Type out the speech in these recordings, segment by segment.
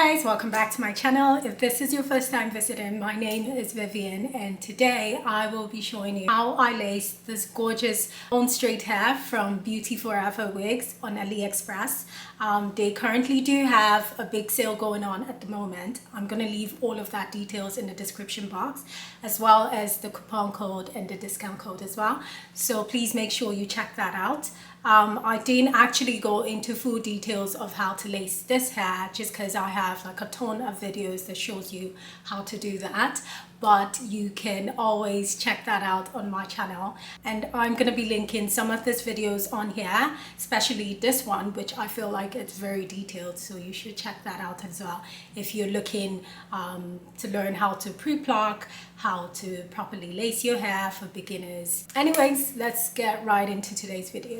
guys, welcome back to my channel. If this is your first time visiting, my name is Vivian and today I will be showing you how I lace this gorgeous bone straight hair from Beauty Forever wigs on AliExpress. They currently do have a big sale going on at the moment. I'm going to leave all of that details in the description box, as well as the coupon code and the discount code as well. So please make sure you check that out. I didn't actually go into full details of how to lace this hair just because I have like a ton of videos that shows you how to do that, but you can always check that out on my channel, and I'm going to be linking some of these videos on here, especially this one, which I feel like it's very detailed, so you should check that out as well if you're looking to learn how to pre-pluck, how to properly lace your hair for beginners. Anyways, let's get right into today's video.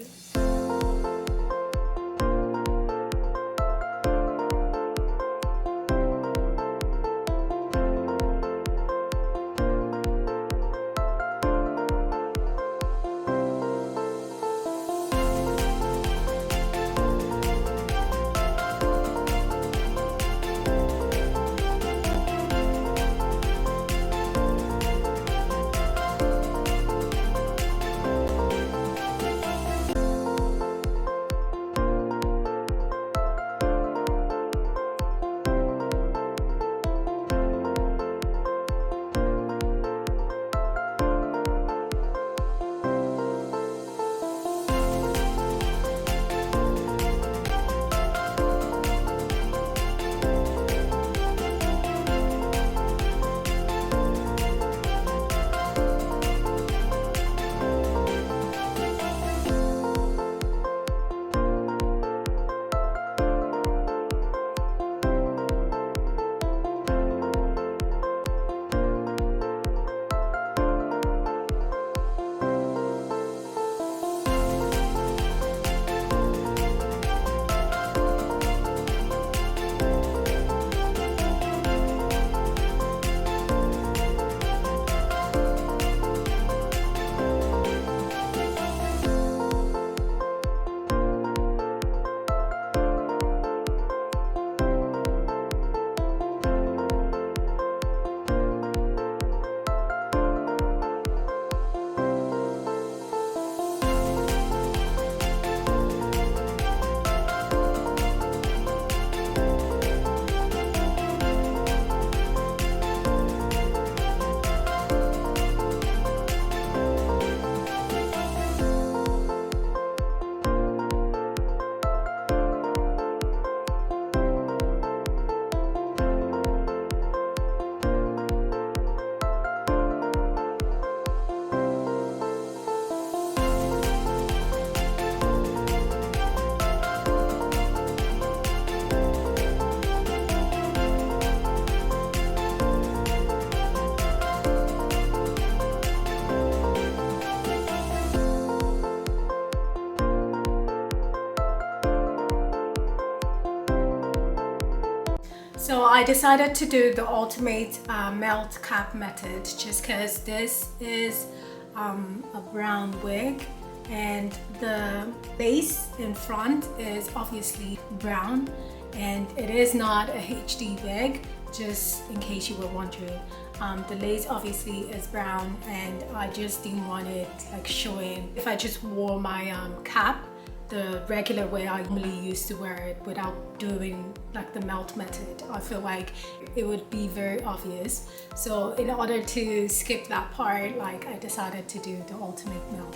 So I decided to do the ultimate melt cap method just because this is a brown wig and the base in front is obviously brown, and it is not a HD wig, just in case you were wondering. The lace obviously is brown and I just didn't want it like showing. If I just wore my cap the regular way I normally used to wear it without doing like the melt method, I feel like it would be very obvious. So in order to skip that part, like I decided to do the ultimate melt.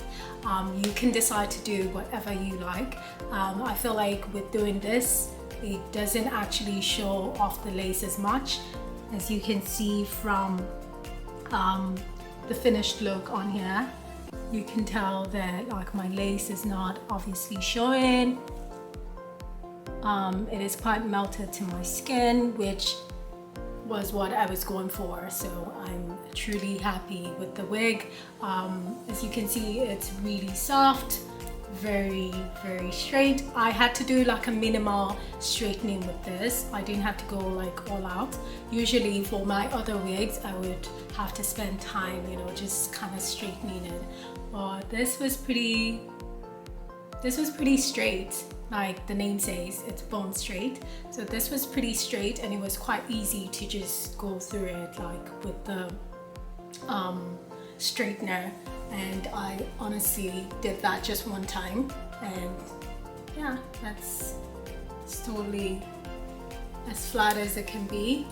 You can decide to do whatever you like. I feel like with doing this, it doesn't actually show off the lace as much, as you can see from the finished look on here. You can tell that like my lace is not obviously showing. It is quite melted to my skin, which was what I was going for. So I'm truly happy with the wig. As you can see, it's really soft, very straight. I had to do like a minimal straightening with this. I didn't have to go like all out. Usually for my other wigs I would have to spend time, you know, just kind of straightening it, but this was pretty this was pretty straight, like the name says, it's bone straight. So this was pretty straight and it was quite easy to just go through it like with the straightener, and I honestly did that just one time, and yeah, it's totally as flat as it can be.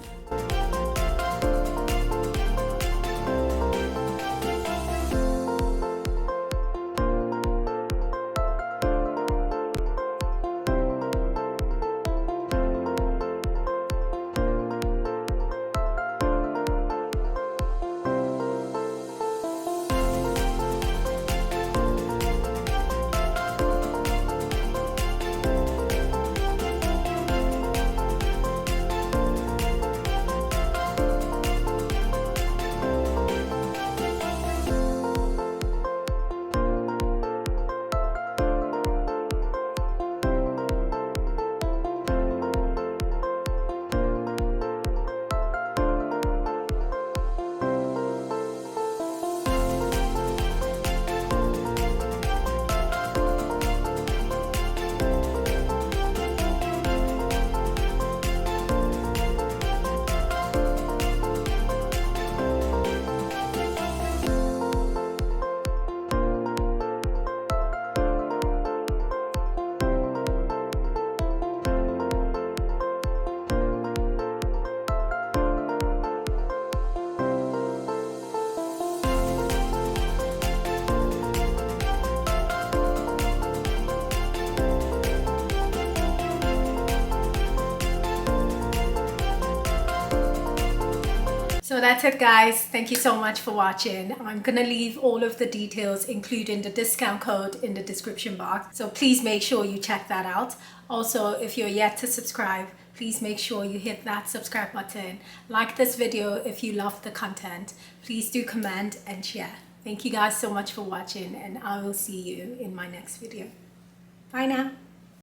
So that's it guys, thank you so much for watching. I'm gonna leave all of the details including the discount code in the description box, so please make sure you check that out. Also, if you're yet to subscribe, please make sure you hit that subscribe button. Like this video if you love the content. Please do comment and share. Thank you guys so much for watching, and I will see you in my next video. Bye now.